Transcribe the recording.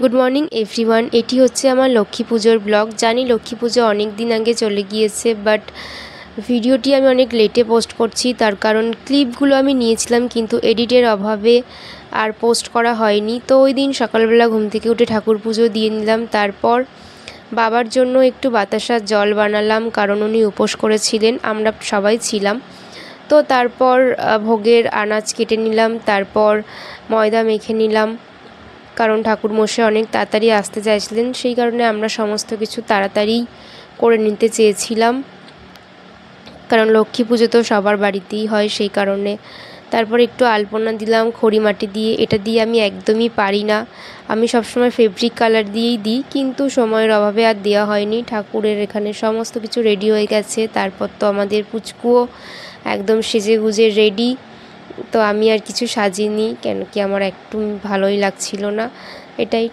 Good morning everyone. এটি হচ্ছে আমার লক্ষ্মী পুজোর ব্লগ। জানি লক্ষ্মী পুজো অনেক দিন আগে চলে গিয়েছে, বাট ভিডিওটি আমি অনেক লেটে পোস্ট করছি। তার কারণ ক্লিপগুলো আমি নিয়েছিলাম কিন্তু এডিটের অভাবে আর পোস্ট করা হয়নি। তো ওই দিন সকালবেলা ঘুম থেকে উঠে ঠাকুর পুজো দিয়ে নিলাম। তারপর বাবার জন্য একটু বাতাসার জল বানালাম, কারণ উনি উপোস করেছিলেন, আমরা সবাই ছিলাম। তো তারপর ভোগের আনাজ কেটে নিলাম, তারপর ময়দা মেখে নিলাম, কারণ ঠাকুরমশাই অনেক তাড়াতাড়ি আসতে চাইছিলেন, সেই কারণে আমরা সমস্ত কিছু তাড়াতাড়ি করে নিতে চেয়েছিলাম, কারণ লক্ষ্মী পুজো তো সবার বাড়িতেই হয় সেই কারণে। তারপর একটু আলপনা দিলাম খড়ি মাটি দিয়ে। এটা দিয়ে আমি একদমই পারি না, আমি সবসময় ফেব্রিক কালার দিয়েই দিই, কিন্তু সময়ের অভাবে আর দেওয়া হয়নি। ঠাকুরের এখানে সমস্ত কিছু রেডি হয়ে গেছে। তারপর তো আমাদের পুচকুও একদম সেজে গুজে রেডি। তো আমি আর কিছু সাজিনি, কেন কি আমার একটু ভালোই লাগছিল না। এটাই।